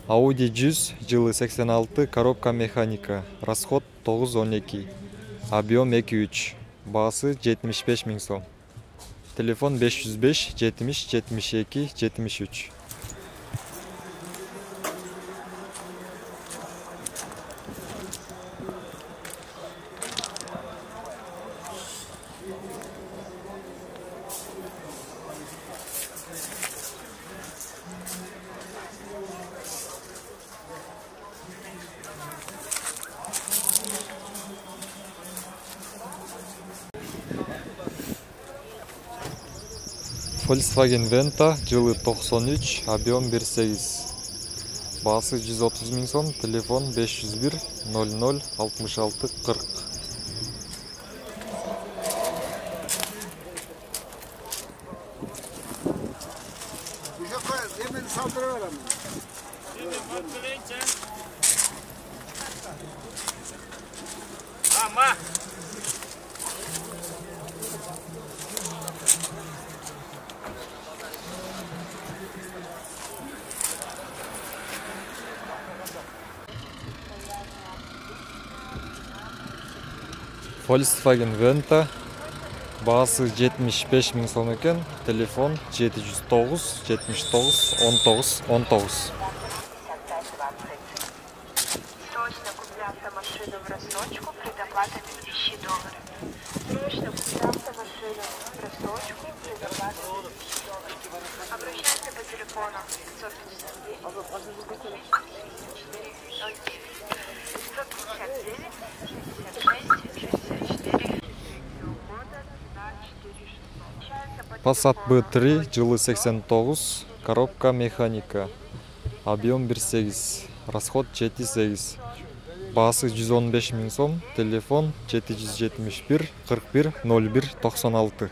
Audi 100 жылы 86, коробка механика, расход 912, объем 2.3, баасы 75 000 сом. Телефон 505 70 72 73. Volkswagen Venta жылы 93, объем 1.8, баасы 130 000 сом, телефон 501 00 66 40. Volkswagen Venta, баасы 75 000 сом екен, телефон 709 79 19 19. Срочно купи автомашину в рассрочку, предоплата $1000. Срочно купи автомашину в рассрочку, предоплата $1000. Обращайся по телефону 559 Passat B3 жылы 89, коробка механика, объем 1.8, расход 7.8, баасы 115 000 сом, телефон 771 41 01 96.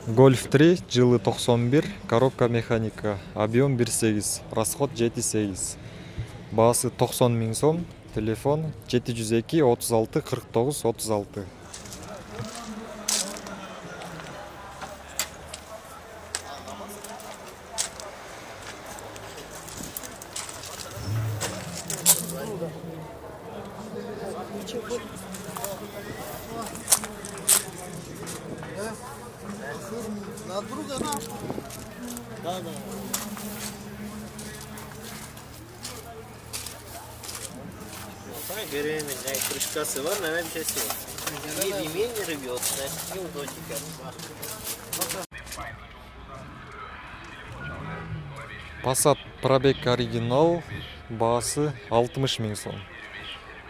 Golf 3 жылы 91, коробка механика, объем 1.8, расход 7.8, баасы 90 000 сом, телефон 702 36 49 36. Беременная крышкасы var, hemen bir şey var. Yemeğin reviews, неудобненько. Passat пробег оригинал, баасы 60 000 сом.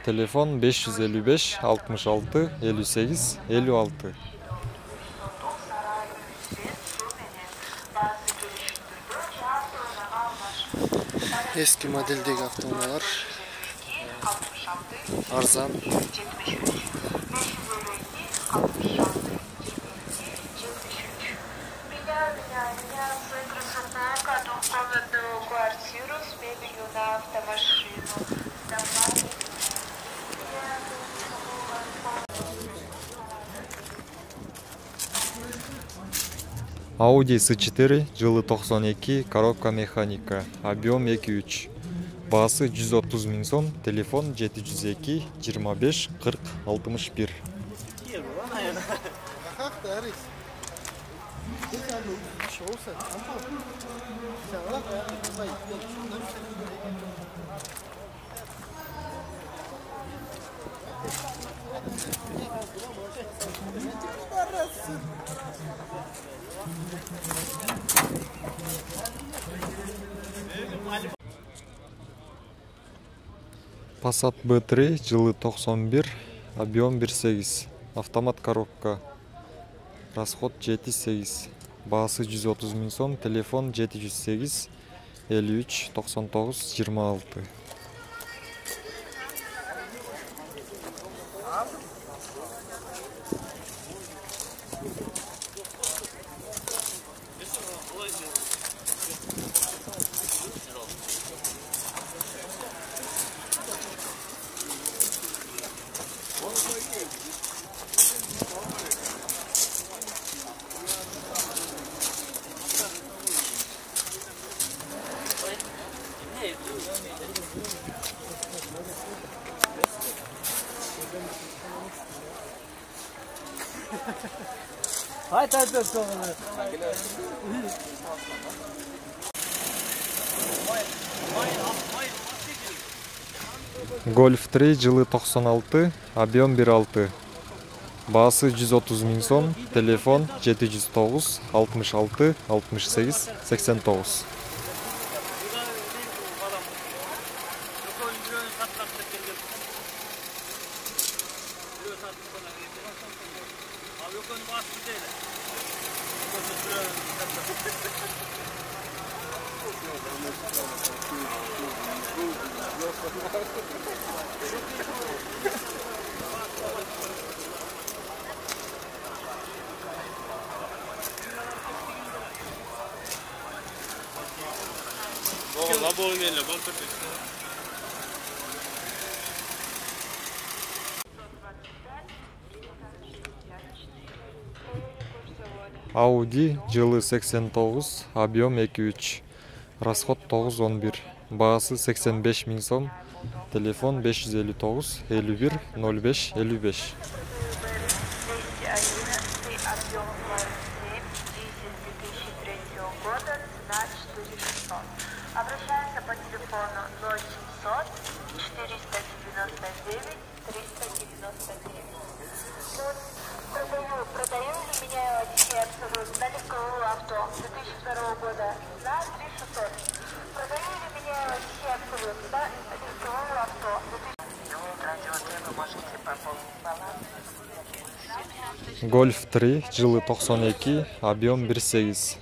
Телефон 555 66 58 56. Eski modeldeki avtomobillar arzan. Audi S4 жылы 92, коробка механика, объем 2.3, баасы 130 000 сом, телефон 702 25 40 61. Passat B3 жылы 91, объем 1.8, автомат коробка, расход 7.8, баасы 130 000 сом, телефон 708 53 99 26. Golf 3 жылы 96, объем 1.6, баасы 130 000 сом, телефон 709 66 68 89. Audi жылы 89, объем 2.3, расход 9.11, баасы 85 000 сом, телефон 559 51 05 55. Обращается по телефону 0700 499 399. Продаю или меняю Одиссей Абсолют на легковое авто 2002 года на 3600. Продаю или меняю Одиссей Абсолют на легковое авто 2002. Golf 3 жылы 92, объем 1.8,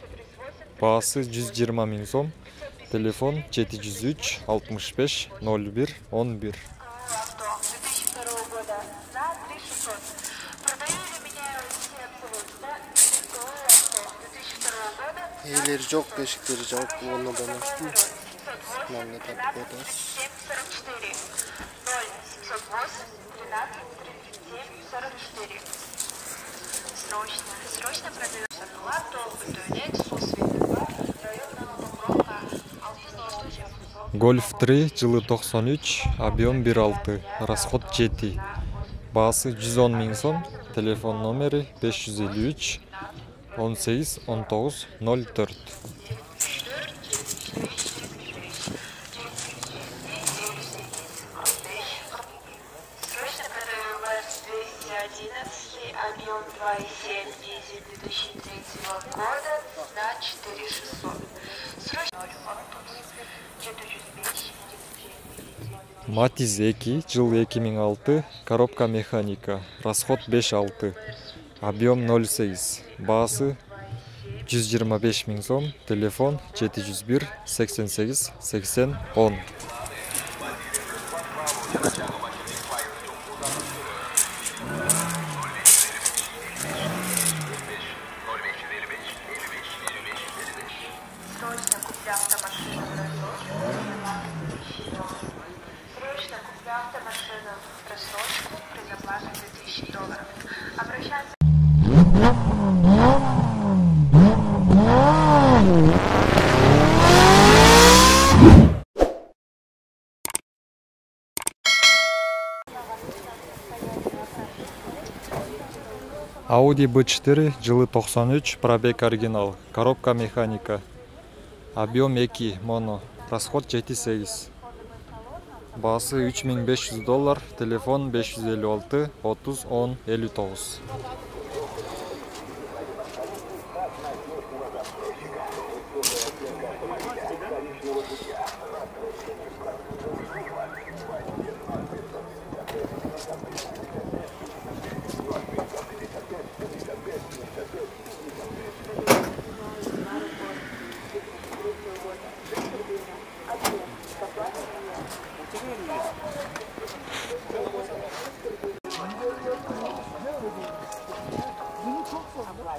баасы 120 000 сом, телефон 703 65 01 11. Eğleri çok, beşikleri çok. Onunla da nasıl? Manla tabi kodas. Срочно продается плату, Lexus, районного Покровка, Golf 3 жылы 93, объем 1.6, расход 7, баасы 110 000 сом, телефон номері 553 18 19 04. Объем 2.7, дизель 2003 года на 4600. Срочно Matiz 2, жыл 2006, коробка механика, расход 5.6, объем 0.8, баасы 125 000 сом, телефон 701 88 80 10. Срочно купля автомашину в рассрочку. Срочно купля автомашину в рассрочку при заплате $2000. Обращаться. Audi B4 жылы 93, пробег оригинал, коробка механика, объем 2 моно, расход 7.8, баасы $3500, телефон 556 30 10 59.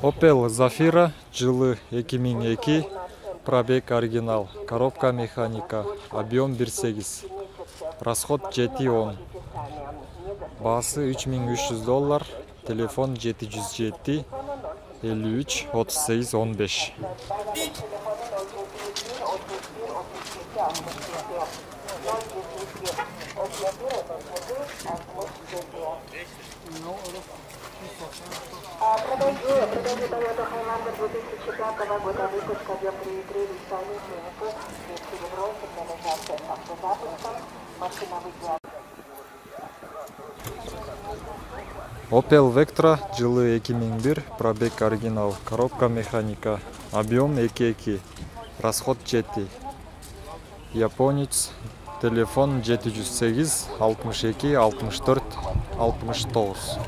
Opel Zafira жылы 2002, пробег оригинал, коробка механика, объем 1.8, расход 7.10, басы $3300, телефон 707 53 38 15. Продаю Toyota Highlander 2005 года выпуска, объем 3.3, весами, клинику, серебро, сигнализация с автозапуском, машина выделена. Opel Vectra жылы 2001, пробег оригинал, коробка механика, объем 2.2, расход 7. Японец, телефон 708 62 64 69.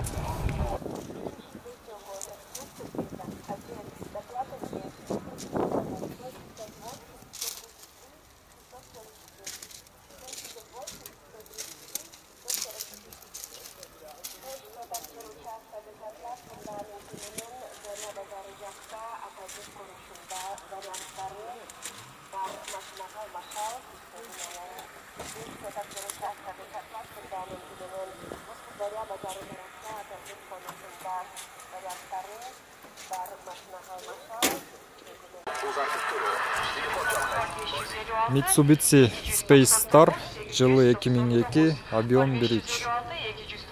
Mitsubishi Space Star жылы 2002, объем 1.3,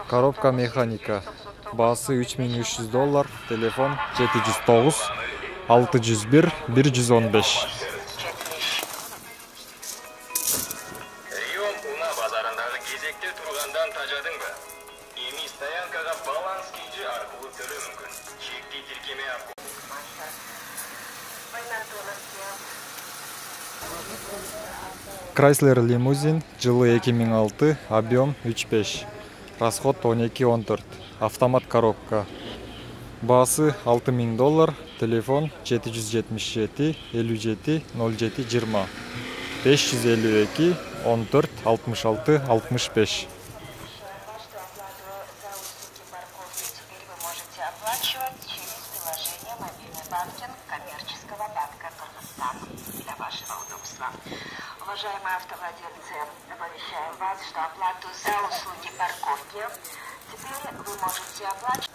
коробка механика, басы $3300, телефон 709 601 115. Риом Уна базарындағы кезекте тұрғандан тажадың ба? Эми стоянкаға баланс күйде арқылы төлеу мүмкін. Чекті тіркеме арқылы. Chrysler Limousine жылы 2006, объем 3.5, расход 12-14, автомат коробка, басы $6000, телефон 777 57 07 20 552 14 66 65. Оплачивать через приложение «Мобильный банкинг» коммерческого банка Кыргызстана для вашего удобства. Уважаемые автовладельцы, оповещаем вас, что оплату за услуги парковки теперь вы можете оплачивать.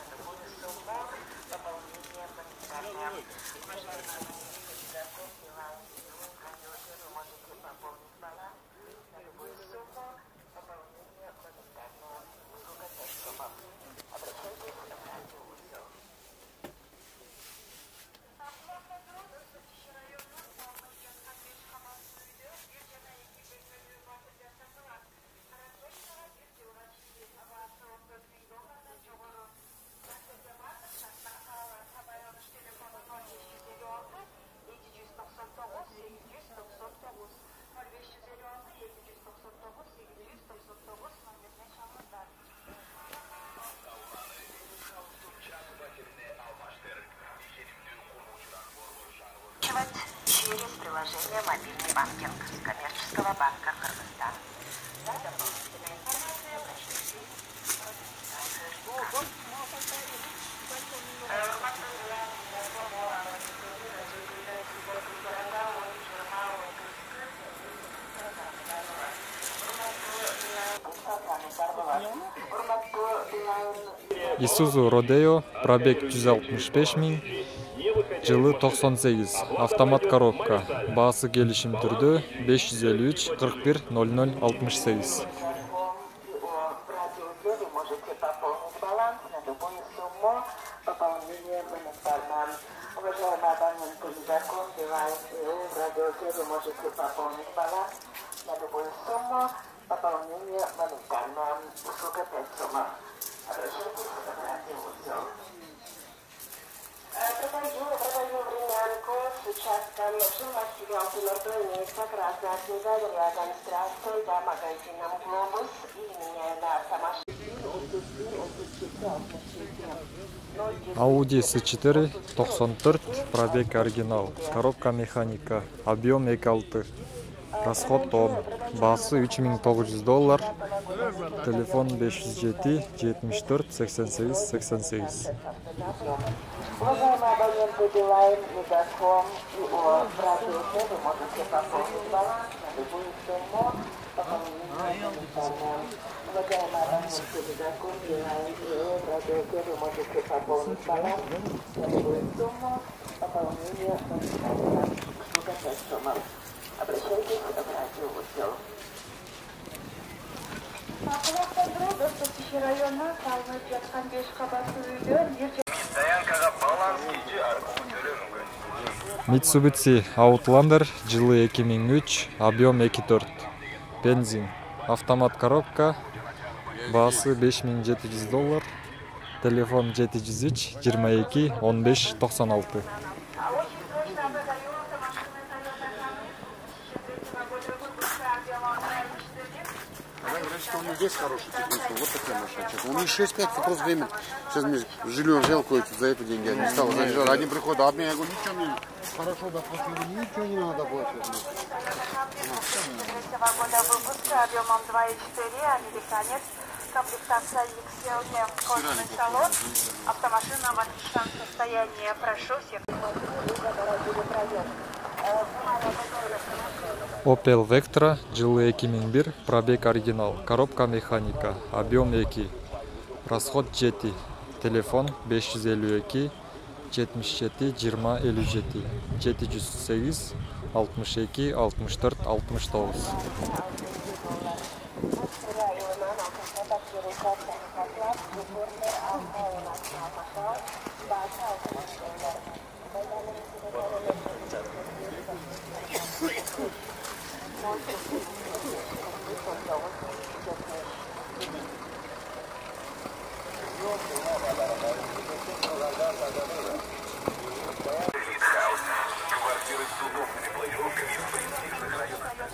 Через приложение «Мобильный банкинг» коммерческого банка Кыргызстана. За дополнительной информацией обращайтесь. Isuzu Rodeo, пробег 165 000, жылы 98, автомат коробка, басы келишим түрдө 553 41 00 68. Уважаемый абонент, закон в радиоте вы можете пополнить баланс на любую сумму. Пополнение моментально. Услуга 5 сумм. Обращайтесь в радиоузел. Продаю времянку с участком жилмассива Алтынорда, имеется красная книга рядом с трассой, да, магазином «Глобус», и меняю на автомашину. Audi S4 94, пробег оригинал, коробка механика, объем 2.6, расход 10. баасы $3900, телефон 507 74 88 88. Уважаемые абоненты Билайн, Мегафон и ООО «Радиоте», вы можете пополнить баланс на любую сумму, пополнение моментальное. Уважаемые абоненты Мегафон, Билайн и ООО «Радиоте», вы можете пополнить баланс на любую сумму, пополнение моментальное. Услуга 5 сумм. Обращайтесь в радиоотдел. Mitsubishi Outlander жылы 2003, объем 2.4, бензин, автомат коробка, баасы $5700, телефон 703 22 15 96. У него здесь хороший технический, вот такая машина. У них 6-5 вопрос времени. Сейчас мне жилье взял кое-то за это деньги, я не стал заезжать. Один приходит, а мне, я говорю, ничего мне хорошо доплатили, ничего не надо доплачивать. 2003 года выпуска объемом 2.4, американец, комплектация XL, кожаный салон, автомашина в отличном состоянии. Прошу всех. Opel Vectra жылы 2001, пробег оригинал, коробка механика, объем 2, расход 7, телефон 552 77 20 57, 708 62 64 69.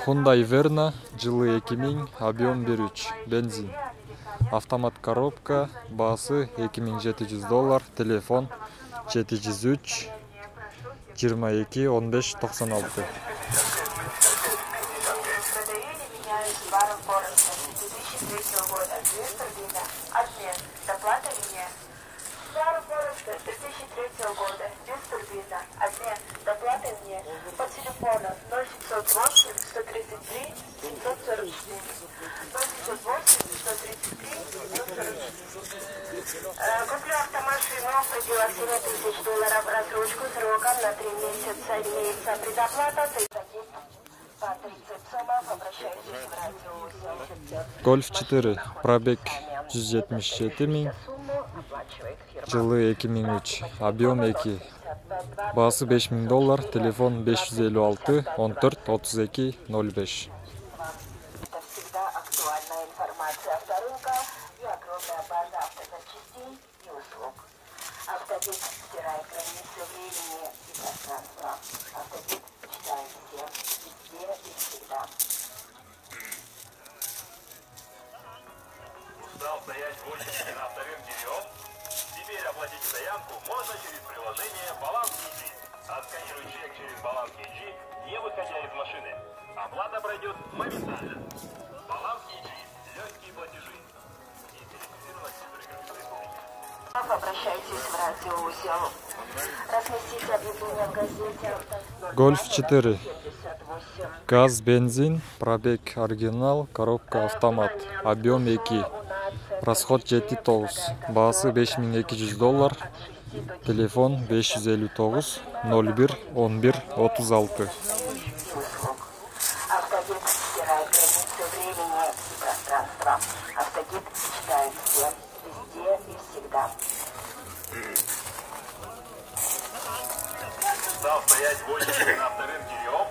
Hyundai Verna жылы 2000, объем 1.3, бензин, автомат коробка, баасы $2700, телефон 703 22 15 96. По телефону 0708 133 744 068 133 744. Куплю автомашину, предела $7000 рассрочку сроком на 3 месяца. Имеется предоплата по 30 сомов. Обращайтесь в радио. Golf 4, пробег 177 000, жылы 2003, объем 2, баасы $5000, телефон 556 14 32 05. Это всегда актуальная информация авторынка и огромная база автозапчастей и услуг. Автобит стирает границы времени и пространства. Автобит читает всем, везде и всегда. Устал стоять в очереди на авторынке Риом? Теперь оплатить стоянку можно через приложение Баланс Киджи. Отсканируй чек через Баланс Киджи, не выходя из машины. Оплата пройдет моментально. Баланс Киджи. Легкие платежи. Обращайтесь в радиоузел. Разместите объявление в газете. Golf 4, газ, бензин, пробег оригинал, коробка автомат, объем 2, расход 7 баасы $5200, телефон 559 01 11 36. Автогид стирает границы времени и пространства. Автогид читает всем, везде и всегда. Устал стоять в очереди на авторынке Риом?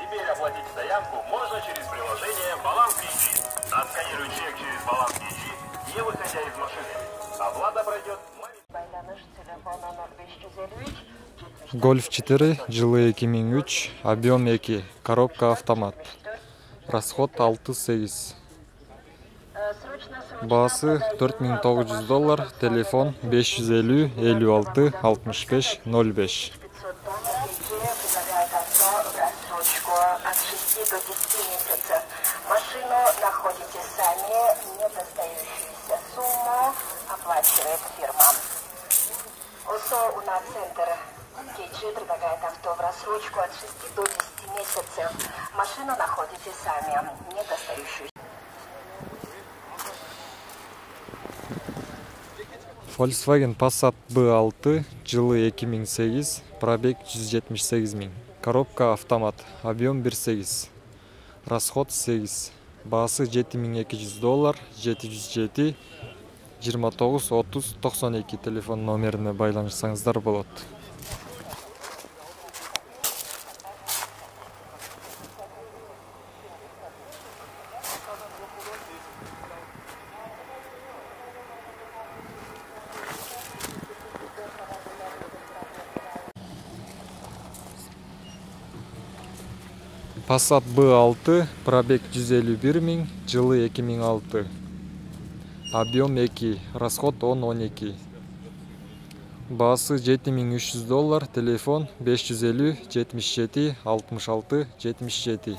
Теперь оплатить стоянку можно через приложение Баланс Киджи. Отсканируй чек через Баланс Киджи, не выходя из машины. Оплата пройдет Golf 4, жылы 2003, объем 2, коробка автомат, расход 6-8, баасы $4900, телефон 550 56 65 05. Предлагает авто в рассрочку от 6 до 10 месяцев. Далее недостающуюся сумму оплачивает фирма. ОСО «Уна-центр» KG предлагает авто в рассрочку от 6 до 10 месяцев. Машину находите сами. Недостающую. Volkswagen Passat B6 жылы 2008, пробег 178 000. Коробка автомат, объем 1.8, расход 8, басы $7200, 707 29 30 92 телефон номерине байланышсаңыздар болот. Passat B6, пробег 151 000, жылы 2006. Объем 2, расход 10-12. Басы $7300, телефон 550 77 66 77.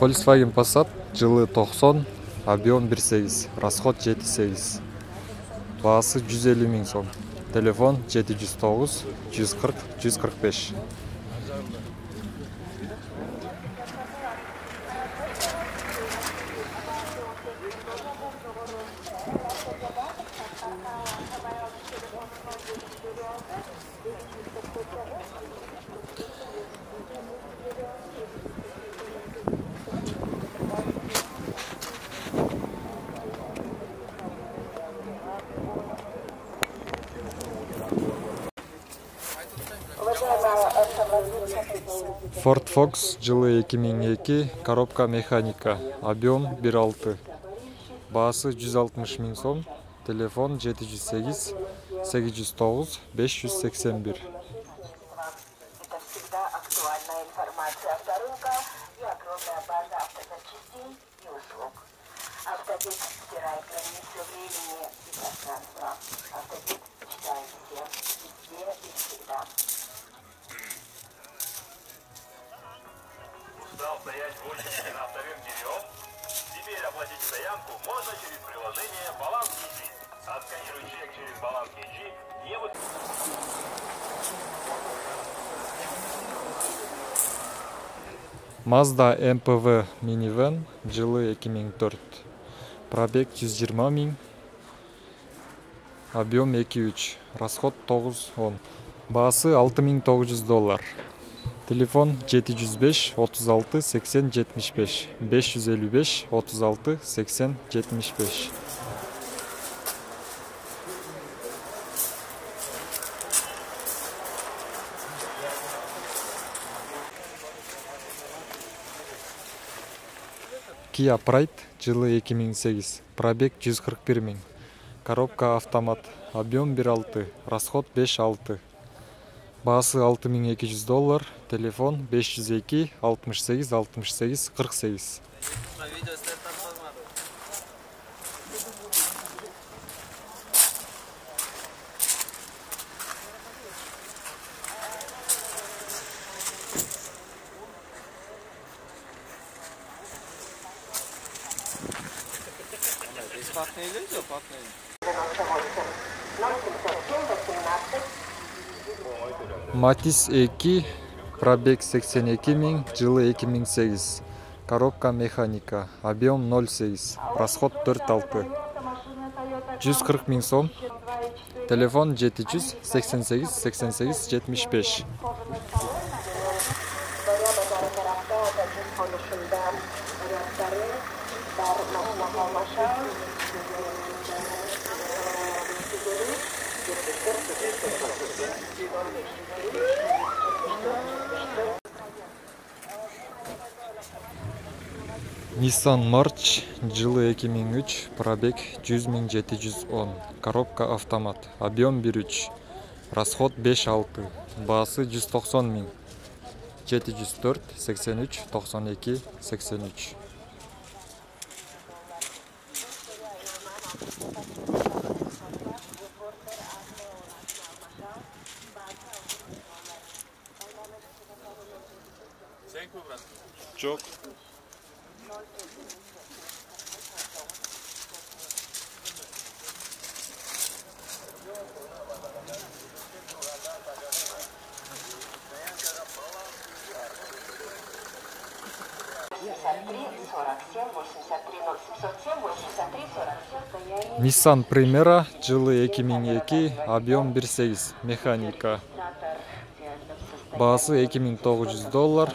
Volkswagen Passat жылы 90, объем 1.8, расход 7.8. Басы 150 000 сом. Телефон 709 140 145. Ford Focus жылы 2002, коробка механика, объем 1.6. Басы 160 000 сом, телефон 708 809 581. Это всегда актуальная информация авторынка и огромная база автозапчастей и услуг. Автодед стирает границы времени и пространства. Автодед читает всем, везде и всегда. Устал стоять в очереди на авторынке Риом? Теперь оплатить стоянку можно через приложение Баланс KG. Отсканируй чек через Баланс KG, не вы... Mazda MPV Minivan жылы 2004. Пробег 120 000, объем 2.3, расход 9-10. Басы $6900. Телефон 705 36 80 75 555 36 80 75. Kia Pride жылы 2008, пробег 141 000. Коробка автомат, объем 1.6, расход 5-6. Басы $6200, телефон 502 68 68 48. Бесплатные видео, платные. 078 18 Matiz 2, пробег 82 000, жылы 2008. Коробка механика, объем 0.8, расход 4-6. 140 000 сом. Телефон 700 88 88 75. Nissan March жылы 2003, пробег 100 710. Коробка автомат, объем 1.3, расход 5-6. Басы 190 000. 704 83 92 83. Çok. Nissan Primera жылы 2002, объем 1.8, механика. Баасы $2900,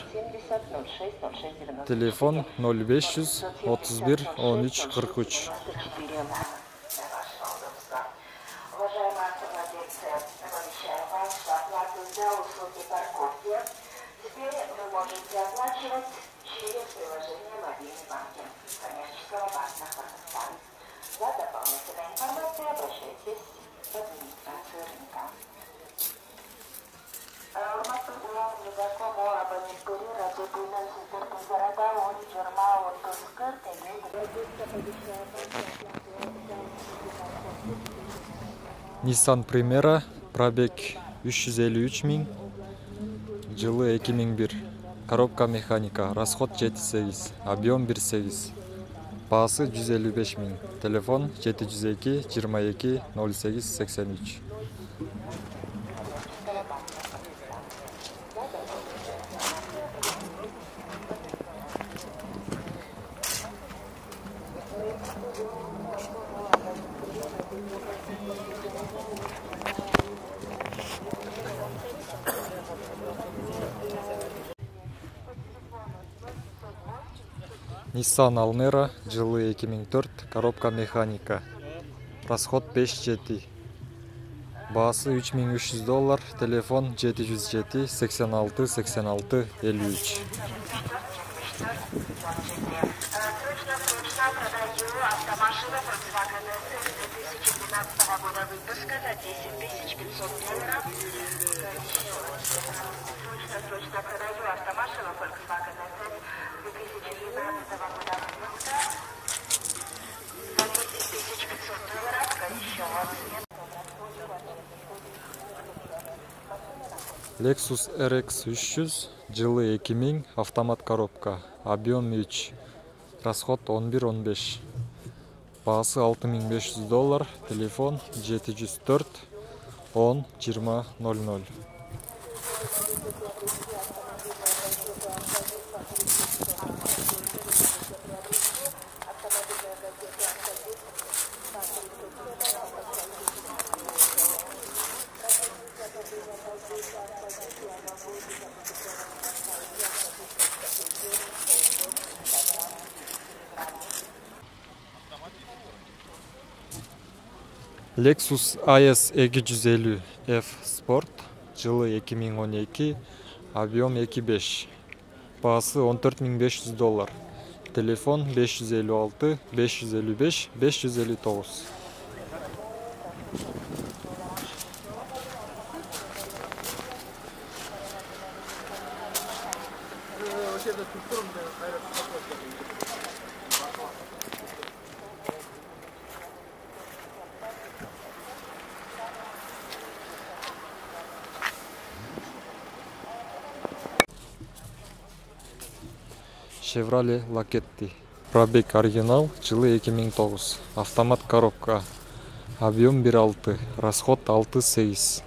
телефон 0500 31 13 43. Уважаемые автовладельцы, оповещаем вас, что оплату за услуги парковки теперь вы можете оплачивать через приложение мобильный банкинг коммерческого банка Казахстан. За дополнительной информацией обращайтесь в администрацию рынка. Nissan Primera, пробег 353 000, жылы 2001, коробка механика, расход 7.8, объем 1.8, баасы 155 000, телефон 702 22 08 83. Nissan Almera, жылы 2004, коробка механика, расход 5.7, баасы $3300, телефон 707 86 86 53. Срочно продаю автомашину Volkswagen S 2012 года выпуска за $10 500. Срочно продаю автомашину Volkswagen S 2012 года выпуска за $10 500. Еще вас нет. Lexus RX 300, жылы 2000, автомат коробка, объем 3, расход 11-15, баасы $6500, телефон 704 10 20 00. Lexus IS 250 F Sport, жылы 2012, объем 2.5, баасы $14500, телефон 556 555 559. Chevrolet Laketti, пробег оригинал, жылы 2009, автомат коробка, объем 1.6, расход 6.8,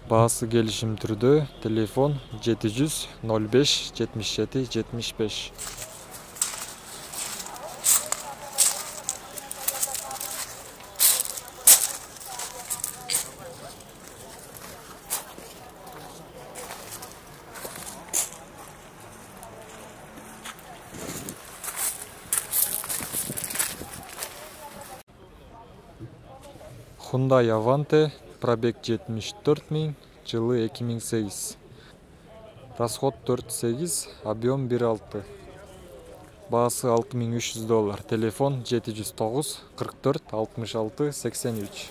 баасы келишим түрдө, телефон 700 05 77 75. Hyundai Avante, пробег 74 000, жылы 2008, расход 4.8, объем 1.6, баасы $6300, телефон 709 44 66 83.